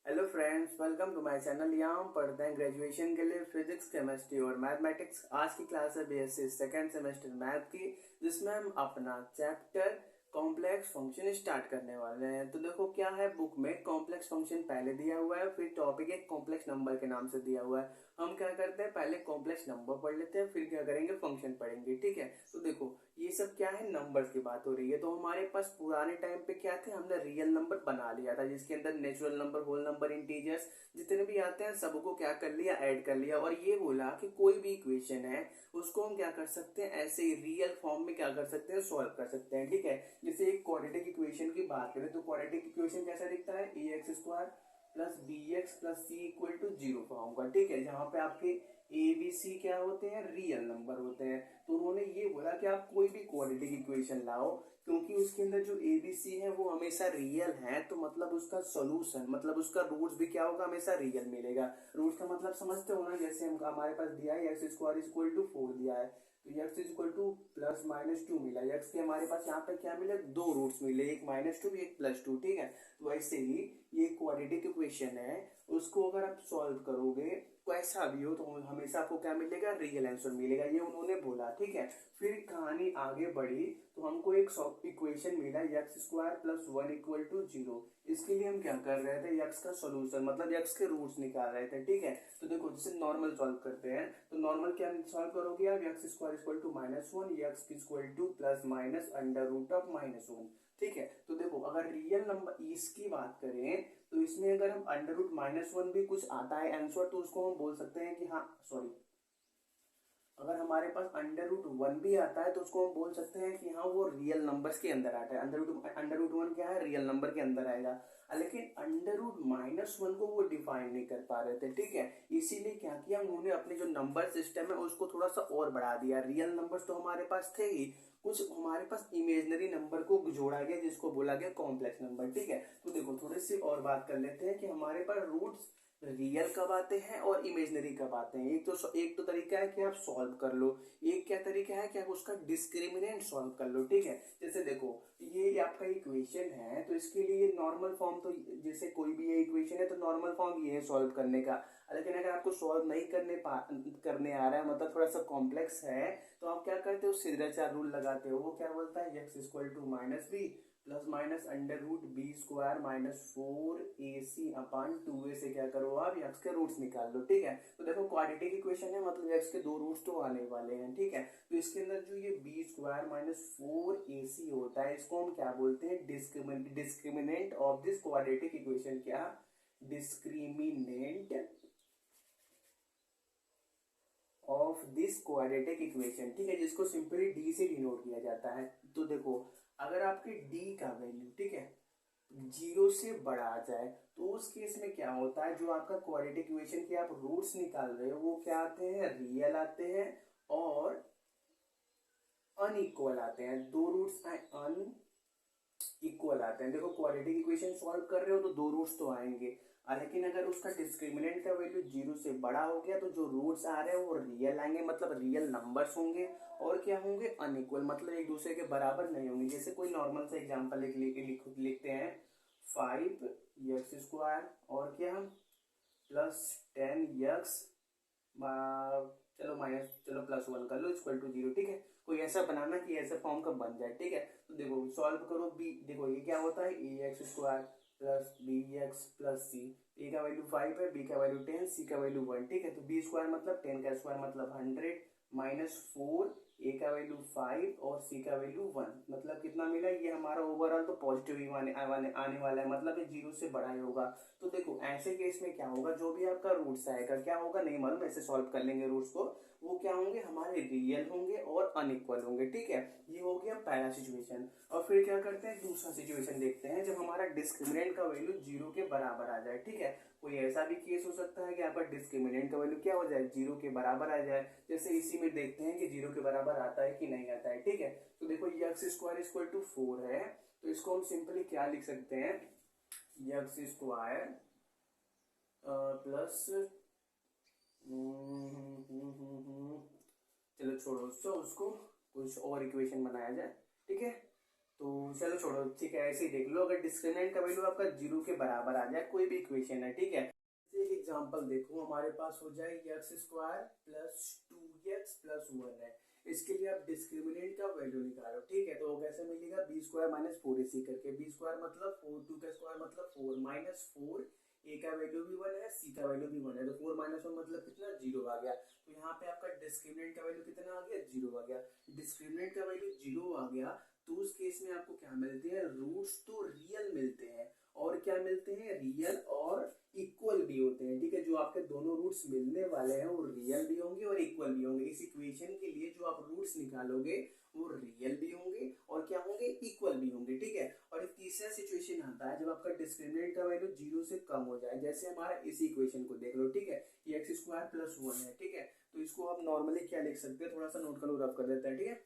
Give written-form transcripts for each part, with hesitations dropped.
Hello friends, welcome to my channel. यहाँ हम पढ़ते हैं ग्रेजुएशन के लिए फिजिक्स, केमिस्ट्री और मैथमेटिक्स। आज की क्लास है बीएससी सेकेंड सेमेस्टर मैथ की, जिसमें हम अपना चैप्टर कॉम्प्लेक्स फंक्शन स्टार्ट करने वाले हैं। तो देखो क्या है, बुक में कॉम्प्लेक्स फंक्शन पहले दिया हुआ है, फिर टॉपिक एक कॉम्प्लेक्स नंबर के नाम से दिया हुआ है। हम क्या करते हैं, पहले कॉम्प्लेक्स नंबर पढ़ लेते हैं, फिर क्या करेंगे, फंक्शन पढ़ेंगे। ठीक है, तो देखो ये सब क्या है, नंबर्स की बात हो रही है। तो हमारे पास पुराने टाइम पे क्या थे, हमने रियल नंबर बना लिया था, जिसके अंदर natural number, whole number, integers जितने भी आते हैं सबको क्या कर लिया, ऐड कर लिया। और ये बोला कि कोई भी इक्वेशन है उसको हम क्या कर सकते हैं, ऐसे ही रियल फॉर्म में क्या कर सकते हैं, सॉल्व कर सकते हैं। ठीक है, जैसे एक क्वाड्रेटिक इक्वेशन की बात करें तो क्वाड्रेटिक इक्वेशन कैसा दिखता है, A x square plus B x plus C equal to zero form का। ठीक है, जहां पे आपके ए बी सी क्या होते हैं, रियल नंबर होते हैं। तो उन्होंने ये बोला कि आप कोई भी क्वाड्रेटिक इक्वेशन लाओ, क्योंकि उसके अंदर जो ए बी सी है वो हमेशा रियल है, तो मतलब उसका सोल्यूशन, मतलब उसका रूट्स भी क्या होगा, हमेशा रियल मिलेगा। रूट्स का मतलब समझते हो ना, जैसे हम हमारे पास दिया है एक्स स्क्वायर इक्वल टू 4 दिया है, तो x equal to plus minus 2 मिला। एक्स के हमारे पास यहाँ पे क्या मिले, दो रूट्स मिले, एक -2 एक +2। ठीक है, तो वैसे ही ये क्वाड्रेटिक इक्वेशन है, उसको अगर आप सॉल्व करोगे कैसा भी हो तो हमेशा आपको क्या मिलेगा, रियल आंसर मिलेगा। ये उन्होंने बोला। ठीक है, फिर कहानी आगे बढ़ी तो हमको एक इक्वेशन मिला, X square plus 1 equal to 0। इसके लिए हम क्या कर रहे थे, एक्स का सोल्यूशन मतलब एक्स के रूट्स निकाल रहे थे। ठीक है, तो देखो जैसे नॉर्मल सॉल्व करते हैं, तो नॉर्मल क्या सॉल्व करोगे आप, X square equal to -1, X equal to plus minus under root of -1। ठीक है, तो देखो अगर रियल नंबर इसकी बात करें तो इसमें अगर हम अंडर रूट -1 भी कुछ आता है आंसर, तो उसको हम बोल सकते हैं कि हाँ, सॉरी, अगर हमारे पास अंडर रूट 1 भी आता है तो उसको हम बोल सकते हैं कि हाँ वो रियल नंबर्स के अंदर आता है। अंडर रूट 1 क्या है, रियल नंबर के अंदर आएगा। लेकिन अंडर रूट -1 को वो डिफाइन नहीं कर पा रहे थे। ठीक है, इसीलिए क्या किया उन्होंने, अपने जो नंबर सिस्टम है उसको थोड़ा सा और बढ़ा दिया। रियल नंबर्स तो हमारे पास थे ही, कुछ हमारे पास इमेजनरी नंबर को जोड़ा गया, जिसको बोला गया कॉम्प्लेक्स नंबर। ठीक है, तो देखो थोड़ी सी और बात कर लेते हैं कि हमारे पास रूट्स रियल कब आते हैं और इमेजनरी कब आते हैं। एक तो तरीका है कि आप सॉल्व कर लो, एक क्या तरीका है कि आप उसका डिस्क्रिमिनेंट सॉल्व कर लो। ठीक है, जैसे देखो ये आपका इक्वेशन है, तो इसके लिए नॉर्मल फॉर्म, तो जैसे कोई भी ये इक्वेशन है तो नॉर्मल फॉर्म ये है सॉल्व करने का। लेकिन अगर आपको सॉल्व नहीं करने आ रहा है, मतलब थोड़ा सा कॉम्प्लेक्स है, तो आप क्या करते हो, सिग्नेचर रूल लगाते हो। वो क्या बोलता है, X equal to -b plus minus under root B square -4ac/2a से क्या करो आप, एक्स के रूट्स निकाल लो। ठीक है, तो देखो क्वाड्रेटिक इक्वेशन है, मतलब एक्स के दो रूट्स तो आने वाले हैं। ठीक है, तो इसके अंदर जो ये बी स्क्वायर -4ac होता है, इसको हम क्या बोलते हैं, discriminant of this quadratic equation. क्या, discriminant of this quadratic equation. ठीक है, जिसको सिंपली डी से डिनोट किया जाता है। तो देखो अगर आपके डी का वैल्यू, ठीक है, 0 से बड़ा आ जाए तो उस केस में क्या होता है, जो आपका क्वाड्रेटिक इक्वेशन के आप रूट्स निकाल रहे हो वो क्या आते हैं, रियल आते हैं और अनइक्वल आते हैं। दो रूट्स आए, इक्वल आते हैं। देखो क्वाड्रेटिक इक्वेशन सॉल्व कर रहे हो तो दो रूट्स तो आएंगे, लेकिन अगर उसका डिस्क्रिमिनेंट का वैल्यू 0 से बड़ा हो गया तो जो रूट्स आ रहे हैं वो रियल आएंगे, मतलब रियल नंबर्स होंगे। और क्या होंगे, अनइक्वल, मतलब एक दूसरे के बराबर नहीं होंगे। जैसे कोई नॉर्मल सा एग्जांपल लिखते हैं, 5x² और क्या, +10x, चलो +1 कर लो इक्वल टू 0। ठीक है, कोई ऐसा बनाना कि ऐसा फॉर्म का बन जाए। ठीक है, तो देखो सॉल्व करो बी, देखो ये क्या होता है, ax² plus bx plus c। ए का वैल्यू 5 है, बी का वैल्यू 10, सी का वैल्यू 1। ठीक है, तो बी स्क्वायर मतलब 10 का स्क्वायर मतलब 100 -4, ए का वैल्यू 5 और सी का वैल्यू 1, मतलब कितना मिला, ये हमारा ओवरऑल तो पॉजिटिव ही आने वाला है, मतलब ये 0 से बड़ा ही होगा। तो देखो ऐसे केस में क्या होगा, जो भी आपका रूट्स आएगा क्या होगा नहीं मालूम, ऐसे सॉल्व कर लेंगे रूट्स को, वो क्या होंगे, हमारे रियल होंगे और अनइक्वल होंगे। ठीक है, ये हो गया पहला सिचुएशन। और फिर क्या करते हैं, दूसरा सिचुएशन देखते हैं, जब हमारा डिस्क्रिमिनेंट का वैल्यू 0 के बराबर आ जाए। ठीक है, कोई ऐसा भी केस हो सकता है कि आपका डिस्क्रिमिनेंट का वैल्यू क्या हो जाए, 0 के बराबर आ जाए। जैसे इसी में देखते हैं कि 0 के बराबर आता है कि नहीं आता है। ठीक है, तो देखो x² इक्वल टू 4 है, तो इसको हम सिंपली क्या लिख सकते हैं, x² प्लस, चलो छोड़ो उसको, कुछ और इक्वेशन बनाया जाए। ठीक है, तो चलो छोड़ो, ठीक है, ऐसे ही देख लो। अगर डिस्क्रिमिनेंट का वैल्यू आपका 0 के बराबर आ जाए, कोई भी इक्वेशन है, ठीक है, एक एग्जांपल देखो, हमारे पास हो जाए x square plus 2x plus 1 है। इसके लिए आप डिस्क्रिमिनेंट का वैल्यू निकालो, ठीक है। तो वो कैसे मिलेगा, बी स्क्वायर माइनस 4 इसी करके, बी स्क्वायर मतलब 4, 2 का स्क्वायर मतलब 4 माइनस 4, ए का वैल्यू भी 1 है, सी का वैल्यू भी 1 है, तो 4 माइनस 1 मतलब कितना, 0 आ गया। तो यहाँ पे आपका डिस्क्रिमिनेंट का वैल्यू कितना आ गया, 0 आ गया। डिस्क्रिमिनेंट का वैल्यू 0 आ गया तो उस केस में आपको क्या मिलते हैं, रूट्स तो रियल मिलते हैं, और क्या मिलते हैं, रियल और इक्वल भी होते हैं, ठीक है। जो आपके दोनों रूट्स मिलने वाले हैं वो रियल भी होंगे और इक्वल भी होंगे। इस इक्वेशन के लिए जो आप रूट्स निकालोगे वो रियल भी होंगे और क्या होंगे, इक्वल भी होंगे, ठीक है। और एक तीसरा सिचुएशन आता है जब आपका डिस्क्रिमिनेंट का वैल्यू 0 से कम हो जाए। जैसे हमारा इस इक्वेशन को देख लो, ठीक है, ये एक्स स्क्वायर प्लस 1 है, ठीक है। तो इसको आप नॉर्मली क्या लिख सकते हैं, थोड़ा सा नोट करो, रब कर देते हैं, ठीक है।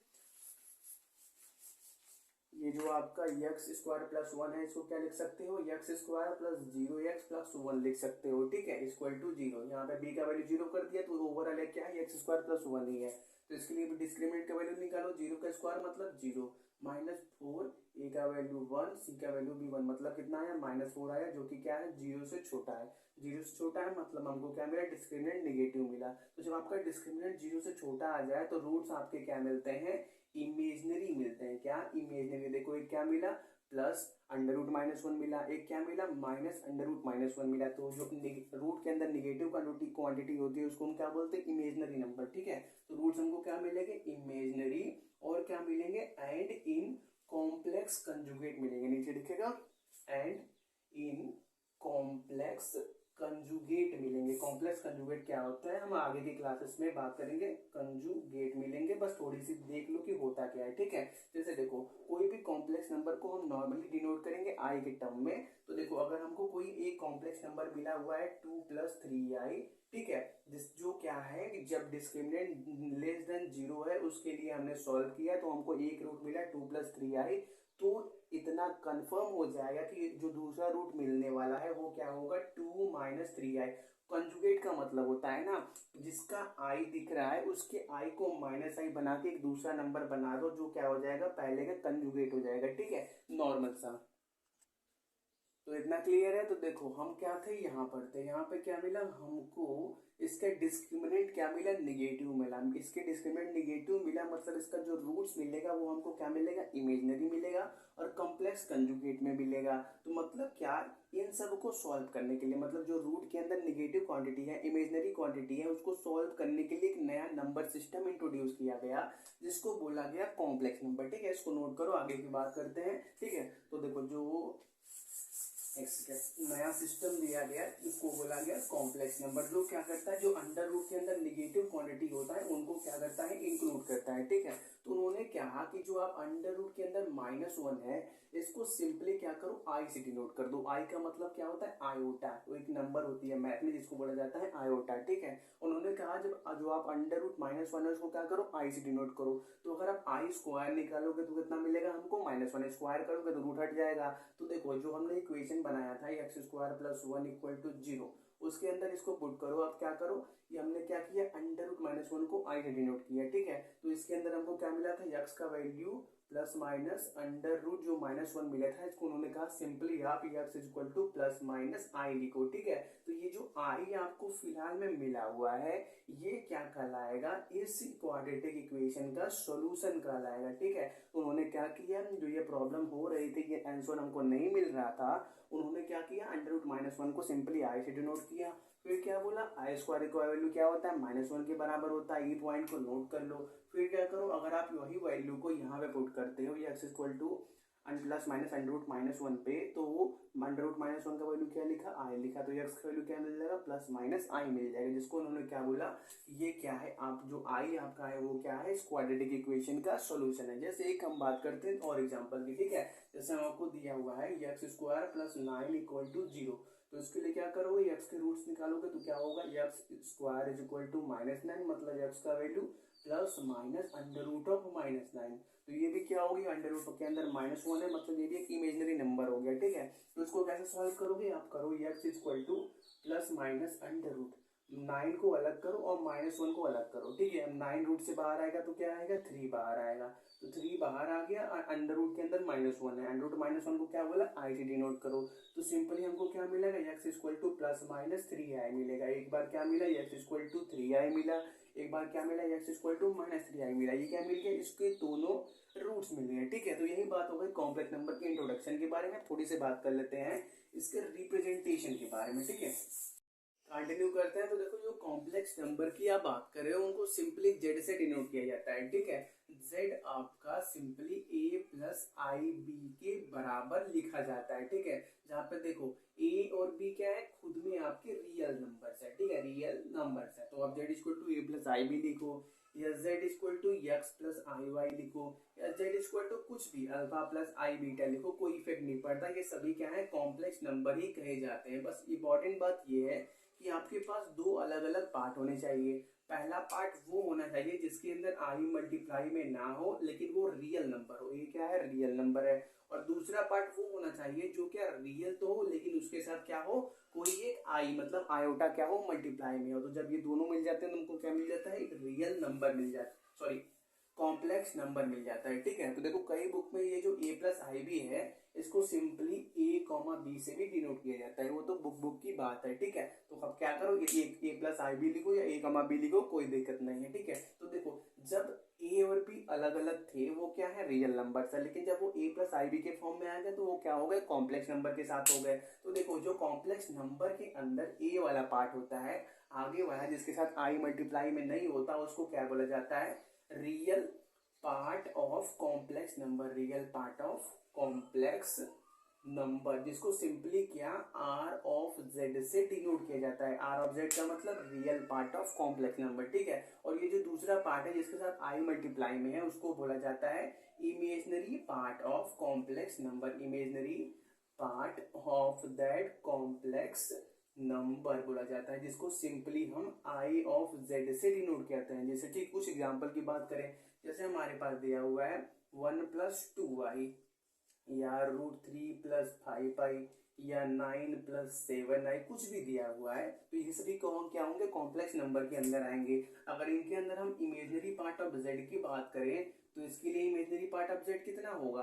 ये जो आपका एक्स स्क्वायर प्लस 1 है, इसको क्या लिख सकते हो, x square plus 0x plus 1 लिख सकते हो, ठीक है, इक्वल टू 0। यहाँ पे b का वैल्यू 0 कर दिया तो ओवरऑल क्या है, एक्स स्क्वायर प्लस 1 ही है। तो इसके लिए भी डिस्क्रिमिनेंट का वैल्यू निकालो, 0 का स्क्वायर मतलब 0 माइनस 4, ए का वैल्यू 1, सी का वैल्यू भी 1, मतलब कितना है, माइनस 4 आया, जो कि क्या है, 0 से छोटा है। 0 से छोटा है मतलब हमको क्या मिला, डिस्क्रिमिनेंट निगेटिव मिला। तो जब आपका डिस्क्रिमिनेंट 0 से छोटा आ जाए तो रूट्स आपके क्या मिलते हैं, इमेजनरी मिलते हैं। क्या, इमेजनरी। देखो एक क्या मिला, प्लस अंडर रूट माइनस 1 मिला, एक क्या मिला, माइनस अंडर रूट माइनस 1 मिला। तो जो रूट के अंदर निगेटिव क्वांटिटी होती है उसको हम क्या बोलते हैं, इमेजनरी नंबर, ठीक है। तो रूट्स हमको क्या मिलेंगे, इमेजनरी, और क्या मिलेंगे, एंड इन कॉम्प्लेक्स कंजुगेट मिलेंगे, नीचे लिखेगा, एंड इन कॉम्प्लेक्स कंजुगेट मिलेंगे। कॉम्प्लेक्स कंजुगेट क्या होता है, हम आगे की क्लासेस में बात करेंगे। कंजुगेट मिलेंगे, बस थोड़ी सी देख लो कि होता क्या है, ठीक है। जैसे देखो, कोई भी कॉम्प्लेक्स नंबर को हम नॉर्मली डिनोट करेंगे आई के टर्म में। तो देखो अगर हमको कोई एक कॉम्प्लेक्स नंबर मिला हुआ है 2 प्लस 3i, ठीक है, जिस जो क्या है कि जब डिस्क्रिमिनेंट लेस देन 0 है उसके लिए हमने सॉल्व किया तो हमको एक रूट मिला 2 प्लस 3i। तो इतना कंफर्म हो जाएगा कि जो दूसरा रूट मिलने वाला है वो क्या होगा, 2 माइनस 3i। कंजुगेट का मतलब होता है ना, जिसका आई दिख रहा है उसके आई को माइनस आई बना के एक दूसरा नंबर बना दो, जो क्या हो जाएगा, पहले का कंजुगेट हो जाएगा, ठीक है, नॉर्मल सा। तो इतना क्लियर है। तो देखो हम क्या थे, यहाँ पर थे, यहाँ पे क्या मिला हमको, इसका डिस्क्रिमिनेंट क्या मिला, निगेटिव मिला। इसके डिस्क्रिमिनेंट निगेटिव मिला मतलब इसका जो रूट्स मिलेगा वो हमको क्या मिलेगा, इमेजनरी मिलेगा और कॉम्प्लेक्स कंजुगेट में मिलेगा। तो मतलब क्या, इन सब को सॉल्व करने के लिए, मतलब जो रूट के अंदर निगेटिव क्वांटिटी है, इमेजनरी क्वांटिटी है, उसको सॉल्व करने के लिए एक नया नंबर सिस्टम इंट्रोड्यूस किया गया जिसको बोला गया कॉम्प्लेक्स नंबर, ठीक है। इसको नोट करो, आगे की बात करते हैं, ठीक है। तो देखो जो नया सिस्टम दिया गया इसको बोला गया कॉम्प्लेक्स नंबर, जो क्या करता है, जो अंडर रूट के अंदर निगेटिव क्वांटिटी होता है उनको क्या करता है, इंक्लूड करता है, ठीक है। तो उन्होंने कहा कि जो आप अंडर रूट के अंदर -1 है इसको सिंपली क्या करो, आई से डिनोट कर दो। आई का मतलब क्या होता है, आयोटा, वो एक नंबर होती है मैथ में जिसको बोला जाता है आयोटा, ठीक है। उन्होंने कहा जब जो आप अंडर रूट -1 है उसको क्या करो, आई से डिनोट करो। तो अगर आप आई स्क्वायर निकालोगे तो कितना मिलेगा हमको, -1 स्क्वायर करोगे तो रूट हट जाएगा। तो देखो जो हमने इक्वेशन बनाया था X square plus 1 equal to 0, उसके अंदर इसको पुट करो। अब क्या करो, ये हमने क्या किया, अंडर रूट -1 को आई से डिनोट किया, ठीक है। तो इसके अंदर हमको क्या मिला था, एक्स का value plus minus under root जो -1 मिला था, इसको उन्होंने कहा सिंपली आप x is equal to plus minus i लिखो, ठीक है। तो ये जो आई आपको फिलहाल में मिला हुआ है ये क्या कहलाएगा, इस क्वाड्रेटिक इक्वेशन का सॉल्यूशन कहलाएगा, ठीक है। तो उन्होंने क्या किया, जो ये प्रॉब्लम हो रही थी, ये आंसर हमको नहीं मिल रहा था, उन्होंने क्या किया, अंडर रूट -1 को सिंपली आई से डिनोट किया। फिर क्या बोला, आई स्क्वायर का वैल्यू क्या होता है, -1 के बराबर होता है, ये पॉइंट को नोट कर लो। फिर क्या करो, अगर आप वही वैल्यू को यहाँ पे पुट करते हो, X equal to plus minus under root -1 पे, तो वो अंडर रूट -1 का वैल्यू क्या लिखा, आई लिखा, तो एक्स का वैल्यू क्या मिल जाएगा, प्लस माइनस आई मिल जाएगा, जिसको उन्होंने क्या बोला, ये क्या है, आप जो आई आपका है वो क्या है, इस क्वाड्रेटिक इक्वेशन का सॉल्यूशन है। जैसे एक हम बात करते हैं और एग्जांपल की, ठीक है। जैसे आपको दिया हुआ है X square plus 9 equal to 0, तो इसके लिए क्या करोगे, एक्स के रूट्स निकालोगे तो क्या होगा, X square is equal to -9, मतलब एक्स का value plus minus under root of -9। तो ये भी क्या होगी, अंडर रूट के अंदर -1 है, मतलब ये भी एक इमेजनरी नंबर हो गया, ठीक है। तो इसको कैसे सॉल्व करोगे, आप करो X equal to plus minus under root 9 को अलग करो और -1 को अलग करो, ठीक है। अब 9 रूट से बाहर आएगा तो क्या आएगा, 3 बाहर आएगा, तो 3 बाहर आ गया और अंडर रूट के अंदर -1 है, अंडर रूट -1 को क्या बोला, आई से डिनोट करो। तो सिंपली हमको क्या मिलेगा, x equal to plus minus 3i मिलेगा। एक बार क्या मिला, x इक्वल टू 3i मिला, एक बार क्या मिला, x इक्वल टू -3i मिला। ये क्या मिल गया, इसके दोनों रूट्स मिल गए, ठीक है। तो यही बात हो गई कॉम्प्लेक्स नंबर के इंट्रोडक्शन के बारे में। थोड़ी सी बात कर लेते हैं इसके रिप्रेजेंटेशन के बारे में, ठीक है। कंटिन्यू करते हैं। तो देखो, जो कॉम्प्लेक्स नंबर की आप बात कर रहे हो उनको सिंपली जेड से डिनोट किया जाता है, ठीक है। जेड आपका simply A plus I B के बराबर लिखा जाता है, ठीक है। जहाँ पे देखो ए और बी क्या है, खुद में आपके रियल नंबर्स है, ठीक है, रियल नंबर्स है। तो आप Z equal to A plus I B लिखो, या Z equal to X plus I Y लिखो, या जेड इक्वल टू कुछ भी अल्फा प्लस आई बीटा लिखो, कोई इफेक्ट नहीं पड़ता। ये सभी क्या है, कॉम्प्लेक्स नंबर ही कहे जाते हैं। बस इंपॉर्टेंट बात ये है कि आपके पास दो अलग अलग पार्ट होने चाहिए। पहला पार्ट वो होना चाहिए जिसके अंदर आई मल्टीप्लाई में ना हो लेकिन वो रियल नंबर हो, ये क्या है, रियल नंबर है। और दूसरा पार्ट वो होना चाहिए जो क्या रियल तो हो लेकिन उसके साथ क्या हो, कोई एक आई मतलब आयोटा क्या हो, मल्टीप्लाई में हो। तो जब ये दोनों मिल जाते हैं तो उनको क्या मिल जाता है, एक रियल नंबर मिल जाता है, सॉरी कॉम्प्लेक्स नंबर मिल जाता है, ठीक है। तो देखो कई बुक में ये जो ए प्लस आई बी है इसको सिंपली ए कॉमा बी से भी डिनोट किया जाता है, वो तो बुक की बात है, ठीक है। तो अब क्या करो, ए प्लस आई बी लिखो या ए कॉमा बी लिखो, कोई दिक्कत नहीं है, ठीक है। तो देखो जब ए और बी अलग अलग थे वो क्या है, रियल नंबर था, लेकिन जब वो ए प्लस आई बी के फॉर्म में आ गए तो वो क्या हो गए, कॉम्प्लेक्स नंबर के साथ हो गए। तो देखो जो कॉम्प्लेक्स नंबर के अंदर ए वाला पार्ट होता है, आगे वाला जिसके साथ आई मल्टीप्लाई में नहीं होता, उसको क्या बोला जाता है, real part of complex number, real part of complex number, जिसको सिंपली क्या आर ऑफ जेड से डिनोट किया जाता है। आर ऑफ जेड का मतलब real part of complex number, ठीक है। और ये जो दूसरा पार्ट है जिसके साथ आई मल्टीप्लाई में है उसको बोला जाता है imaginary part of complex number, imaginary part of that complex number बोला जाता है, जिसको सिंपली हम आई ऑफ जेड से डिनोट करते हैं। जैसे ठीक कुछ एग्जांपल की बात करें, जैसे हमारे पास दिया हुआ है 1 प्लस 2i, या √3 प्लस 5i, या 9 प्लस 7i, कुछ भी दिया हुआ है तो ये सभी क्या होंगे, कॉम्प्लेक्स नंबर के अंदर आएंगे। अगर इनके अंदर हम इमेजनरी पार्ट ऑफ जेड की बात करें तो इसके लिए इमेजनरी पार्ट ऑफ जेड कितना होगा,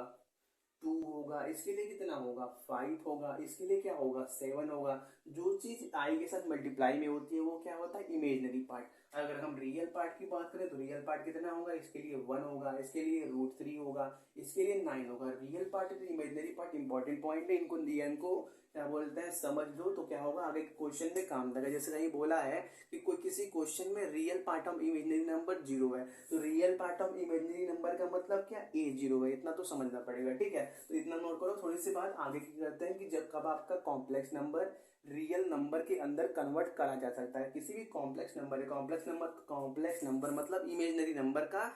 2 होगा, इसके लिए कितना होगा, 5 होगा, इसके लिए क्या होगा, 7 होगा। जो चीज आई के साथ मल्टीप्लाई में होती है वो क्या होता है, इमेजनरी पार्ट। अगर हम रियल पार्ट की बात करें तो रियल पार्ट कितना होगा, इसके लिए 1 होगा, इसके लिए √3 होगा, इसके लिए 9 होगा। रियल पार्ट और इमेजनरी पार्ट इंपॉर्टेंट पॉइंट है, इनको क्या बोलते हैं समझ लो तो क्या होगा, आगे क्वेश्चन में काम लगा। जैसे कहीं बोला है कि कोई किसी क्वेश्चन में real part of imaginary number 0 है, तो real part of imaginary number का मतलब क्या, ए 0 है, इतना तो समझना पड़ेगा, ठीक है। तो इतना नोट करो। थोड़ी सी बात आगे की करते हैं कि जब कब आपका कॉम्प्लेक्स नंबर रियल नंबर के अंदर कन्वर्ट करा जा सकता है। किसी भी कॉम्प्लेक्स नंबर है, कॉम्प्लेक्स नंबर मतलब इमेजनरी नंबर का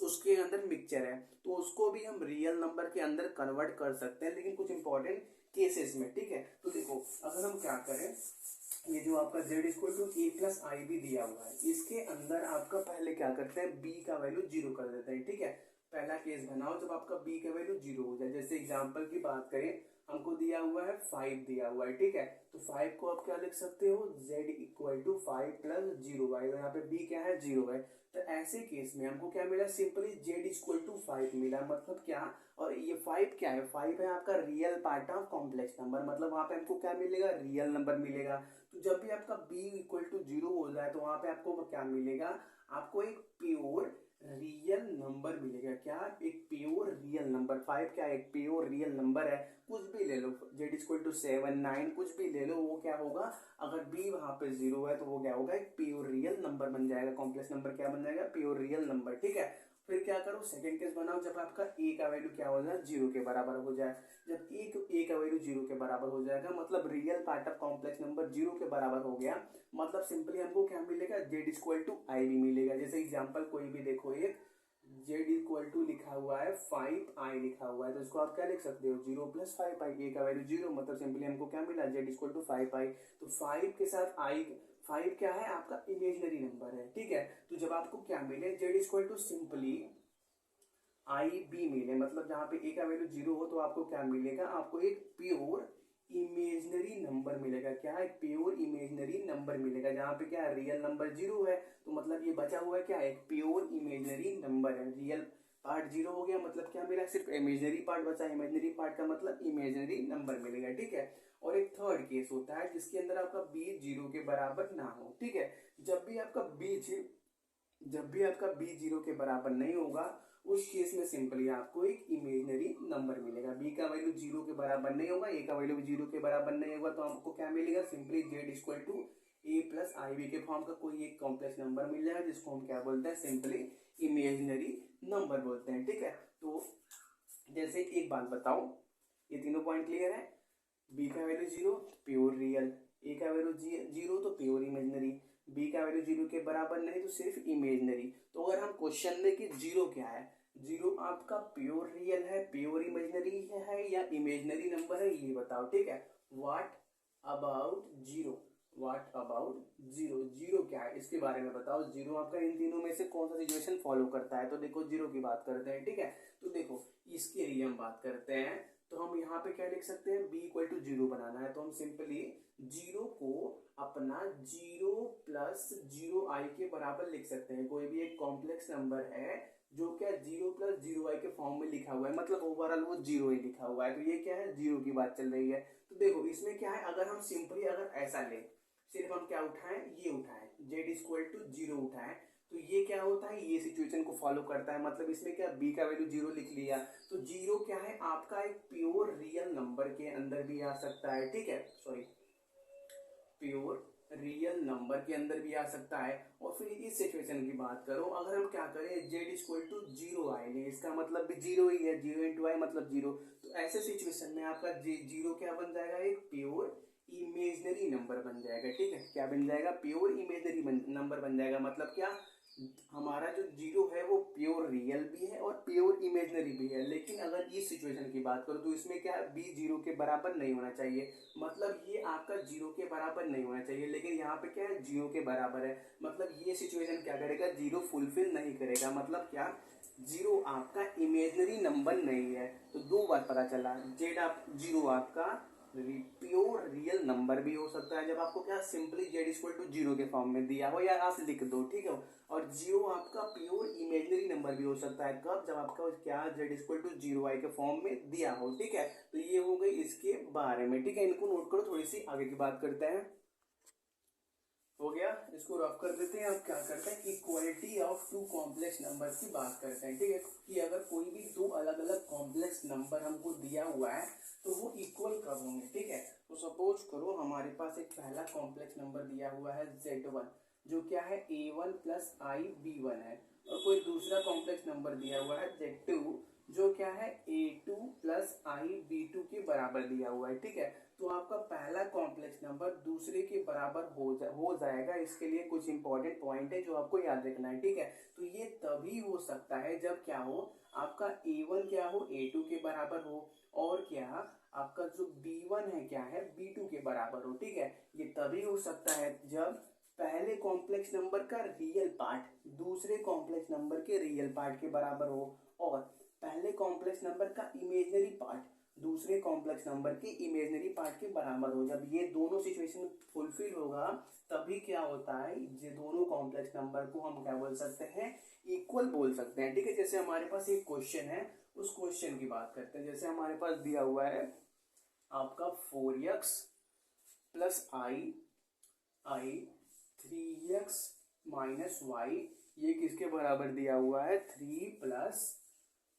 उसके अंदर मिक्सचर है, तो उसको भी हम रियल नंबर के अंदर कन्वर्ट कर सकते हैं, लेकिन कुछ इंपॉर्टेंट केसेस में, ठीक है। तो देखो अगर हम क्या करें, ये जो आपका z equal to A plus I B दिया हुआ है, इसके अंदर आपका पहले क्या करते हैं, b का वैल्यू 0 कर देते हैं, ठीक है। पहला केस बनाओ जब आपका b का वैल्यू 0 हो जाए। जैसे एग्जांपल की बात करें, हमको दिया हुआ है 5 दिया हुआ है, ठीक है। तो 5 को आप क्या लिख सकते हो, z इक्वल टू 5 प्लस 0 आएगा, यहाँ पे b क्या है, 0 है। तो ऐसे केस में हमको क्या मिला, सिंपली z इक्वल टू 5 मिला, मतलब क्या, और ये 5 क्या है, 5 है आपका real part of complex number, मतलब वहां पे हमको क्या मिलेगा, रियल नंबर मिलेगा। तो जब भी आपका b इक्वल टू 0 हो जाए तो वहां पे आपको क्या मिलेगा, आपको एक प्योर रियल नंबर मिलेगा। क्या, एक प्योर रियल नंबर। 5 क्या है, एक प्योर रियल नंबर है, कुछ भी ले लो, z इक्वल टू 7 9 कुछ भी ले लो, वो क्या होगा, अगर b वहां पे 0 है तो वो क्या होगा, एक प्योर रियल नंबर बन जाएगा। कॉम्प्लेक्स नंबर क्या बन जाएगा, प्योर रियल नंबर, ठीक है। फिर क्या करो, सेकंड केस बनाओ जब आपका a का वैल्यू क्या हो जाए, 0 के बराबर हो जाए। जब a का वैल्यू 0 के बराबर हो जाएगा मतलब real part of complex number 0 के बराबर हो गया, मतलब सिंपली हमको क्या मिलेगा, z इक्वल टू आई भी मिलेगा। जैसे एग्जांपल कोई भी देखो, एक z इक्वल टू लिखा हुआ है 5i लिखा हुआ है, तो इसको आप क्या लिख सकते हो, 0 प्लस 5i, a का वैल्यू 0, मतलब सिंपली हमको क्या मिला, z इक्वल टू 5i। तो 5 के साथ i, 5 क्या है आपका इमेजनरी नंबर है, ठीक है। तो जब आपको क्या मिले, z equal to simply I B मिले, मतलब जहाँ पे a का वैल्यू 0 हो तो आपको क्या मिलेगा, आपको एक प्योर इमेजनरी नंबर मिलेगा। क्या है? प्योर इमेजनरी नंबर मिलेगा। जहाँ पे क्या है, रियल नंबर जीरो है, तो मतलब ये बचा हुआ है क्या है, एक प्योर इमेजनरी नंबर है। रियल पार्ट जीरो हो गया, मतलब क्या मिला, सिर्फ इमेजनरी पार्ट बचा। इमेजनरी पार्ट का मतलब इमेजनरी नंबर मिलेगा, ठीक है। और एक थर्ड केस होता है जिसके अंदर आपका बी जीरो के बराबर ना हो, ठीक है। जब भी आपका बी जीरो के बराबर नहीं होगा, उस केस में सिंपली आपको एक इमेजनरी नंबर मिलेगा। बी का वैल्यू जीरो के बराबर नहीं होगा, ए का वैल्यू जीरो के बराबर नहीं होगा, तो आपको क्या मिलेगा, simply Z equal to A plus I B के फॉर्म का कोई एक कॉम्प्लेक्स नंबर मिल जाएगा, जिसको हम क्या बोलते हैं, सिंपली इमेजनरी नंबर बोलते हैं, ठीक है। तो जैसे एक बात बताओ, ये तीनों पॉइंट क्लियर है। बी का वैल्यू जीरो, प्योर रियल। ए का वैल्यू जीरो, तो प्योर इमेजनरी। बी का वैल्यू जीरो के बराबर नहीं, तो सिर्फ इमेजनरी। तो अगर हम क्वेश्चन में कि जीरो क्या है, जीरो आपका प्योर रियल है, प्योर इमेजनरी है या इमेजनरी नंबर है, ये बताओ, ठीक है। What about zero, what about zero, zero क्या है इसके बारे में बताओ। जीरो आपका इन तीनों में से कौन सा सिचुएशन फॉलो करता है, तो देखो जीरो की बात करते हैं, ठीक है। तो देखो इसके लिए हम बात करते हैं, तो हम यहाँ पे क्या लिख सकते हैं, b इक्वल टू जीरो बनाना है, तो हम सिंपली जीरो को अपना जीरो प्लस जीरो आई के बराबर लिख सकते हैं। कोई भी एक कॉम्प्लेक्स नंबर है जो क्या जीरो प्लस जीरो आई के फॉर्म में लिखा हुआ है, मतलब ओवरऑल वो जीरो ही लिखा हुआ है, तो ये क्या है, जीरो की बात चल रही है। तो देखो इसमें क्या है, अगर हम सिंपली अगर ऐसा ले, सिर्फ हम क्या उठाएं, ये उठाएं, जेड इक्वल टू जीरो उठाएं, तो ये क्या होता है, ये सिचुएशन को फॉलो करता है। मतलब इसमें क्या, b का वैल्यू जीरो लिख लिया, तो जीरो क्या है आपका एक प्योर रियल नंबर के अंदर भी आ सकता है, ठीक है, सॉरी, प्योर रियल नंबर के अंदर भी आ सकता है। और फिर इस सिचुएशन की बात करो, अगर हम क्या करें, जेड इक्वल टू जीरो आएंगे, इसका मतलब भी जीरो ही है, जीरो इंटू आई मतलब जीरो। तो ऐसे सिचुएशन में आपका जीरो क्या बन जाएगा, एक प्योर इमेजनरी नंबर बन जाएगा, ठीक है। क्या बन जाएगा, प्योर इमेजनरी नंबर बन जाएगा। मतलब क्या, हमारा जो जीरो है वो प्योर रियल भी है और प्योर इमेजनरी भी है। लेकिन अगर इस सिचुएशन की बात करो, तो इसमें क्या है, बी जीरो के बराबर नहीं होना चाहिए, मतलब ये आपका जीरो के बराबर नहीं होना चाहिए। लेकिन यहाँ पे क्या है, जीरो के बराबर है, मतलब ये सिचुएशन क्या करेगा, जीरो फुलफिल नहीं करेगा। मतलब क्या, जीरो आपका इमेजनरी नंबर नहीं है। तो दो बार पता चला, जेड आप जीरो आपका प्योर रियल नंबर भी हो सकता है, जब आपको क्या simply Z equal to zero के फॉर्म में दिया हो, या आप लिख दो, ठीक है। और जीरो आपका प्योर इमेजनरी नंबर भी हो सकता है, कब, जब आपका क्या जेड इक्वल टू जीरो आई के फॉर्म में दिया हो, ठीक है। तो ये हो गई इसके बारे में, ठीक है। इनको नोट करो, थोड़ी सी आगे की बात करते हैं। हो गया, इसको रफ कर देते हैं। अब क्या करते हैं, equality of two complex numbers की बात करते हैं, ठीक है। कि अगर कोई भी दो अलग अलग कॉम्प्लेक्स नंबर हमको दिया हुआ है, तो वो इक्वल कब होंगे, ठीक है। तो सपोज करो हमारे पास एक पहला कॉम्प्लेक्स नंबर दिया हुआ है Z1, जो क्या है A1 प्लस आई B1 है। और कोई दूसरा कॉम्प्लेक्स नंबर दिया हुआ है Z2, जो क्या है A2 प्लस आई B2 के बराबर दिया हुआ है, ठीक है। तो आपका पहला कॉम्प्लेक्स नंबर दूसरे के बराबर हो जाएगा। इसके लिए कुछ इंपॉर्टेंट पॉइंट है जो आपको याद रखना है, ठीक है। तो ये तभी हो सकता है जब क्या हो, आपका A1 क्या हो, A2 के बराबर हो, और क्या आपका जो B1 है क्या है, B2 के बराबर हो, ठीक है। ये तभी हो सकता है जब पहले कॉम्प्लेक्स नंबर का रियल पार्ट दूसरे कॉम्प्लेक्स नंबर के रियल पार्ट के बराबर हो, और पहले कॉम्प्लेक्स नंबर का इमेजनरी पार्ट दूसरे कॉम्प्लेक्स नंबर के इमेजनरी पार्ट के बराबर हो। जब ये दोनों सिचुएशन फुलफिल होगा, तभी क्या होता है, ये दोनों कॉम्प्लेक्स नंबर को हम क्या बोल सकते हैं, इक्वल बोल सकते हैं, ठीक है। जैसे हमारे पास एक क्वेश्चन है, उस क्वेश्चन की बात करते हैं। जैसे हमारे पास दिया हुआ है आपका 4x plus i 3x minus Y, ये किसके बराबर दिया हुआ है, 3 प्लस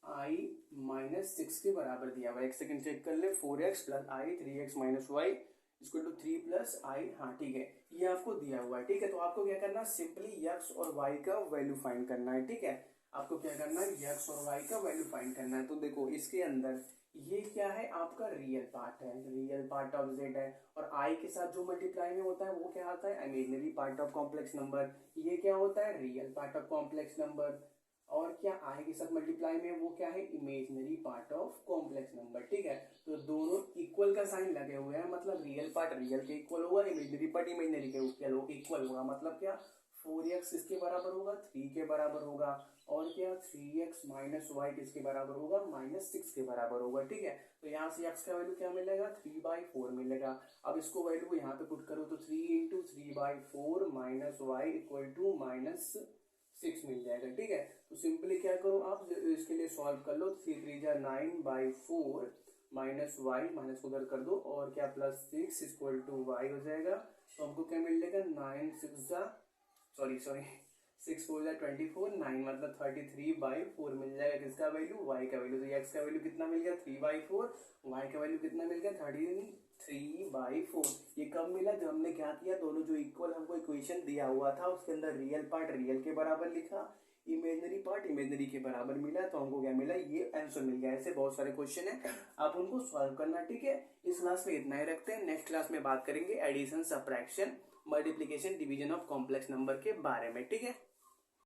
आई माइनस 6 के बराबर दिया हुआ है। एक सेकंड चेक कर ले, 4x plus i 3x minus Y equal to 3 plus i, हाँ ठीक है, ये आपको दिया हुआ है, ठीक है। तो आपको क्या करना है, सिंपली x और y का वैल्यू फाइंड करना है, ठीक है। आपको क्या करना है, x और y का वैल्यू फाइंड करना है। तो देखो इसके अंदर ये क्या है, आपका रियल पार्ट है, रियल पार्ट ऑफ z है, और i के साथ जो मल्टीप्लाई में होता है वो क्या आता है, imaginary part of complex number. ये क्या होता है, real part of complex number, और क्या आई के साथ मल्टीप्लाई में वो क्या है, imaginary part of complex number, ठीक है। तो दोनों इक्वल का साइन लगे हुए हैं, मतलब रियल पार्ट रियल के इक्वल होगा, इमेजिनरी पार्ट इमेजिनरी के इक्वल होगा। मतलब क्या, 4x किसके बराबर होगा, 3 के बराबर होगा, और क्या 3x माइनस वाई किसके बराबर होगा, -6 के बराबर होगा। ठीक है, तो यहाँ से x का वैल्यू क्या मिलेगा, 3/4 मिलेगा। अब इसको वैल्यू यहाँ पे पुट करो तो 3 into 3/4 minus Y equal to -6 मिल जाएगा। ठीक है, तो सिंपली क्या करो आप इसके लिए सॉल्व कर लो, 3 3 जा 9/4 माइनस वाई, माइनस को उधर कर दो, और क्या +6 इक्वल टू वाई हो जाएगा। तो हमको क्या मिल जाएगा, 9 6 जा सॉरी 6 4 जा 24, 9 मतलब 33/4 मिल जाएगा। किसका वैल्यू, y का वैल्यू। तो x का वैल्यू कितना मिल गया, 3/4, y का वैल्यू कितना मिल गया, 33/4। ये कब मिला, जब हमने क्या किया, दोनों जो इक्वल हमको इक्वेशन दिया हुआ था उसके अंदर रियल पार्ट रियल के बराबर लिखा, इमेजनरी पार्ट इमेजनरी के बराबर मिला, तो हमको क्या मिला, ये आंसर मिल गया। ऐसे बहुत सारे क्वेश्चन है, आप उनको सॉल्व करना। ठीक है, इस क्लास में इतना ही रखते हैं। नेक्स्ट क्लास में बात करेंगे addition, subtraction, multiplication, division of complex number के बारे में। ठीक है।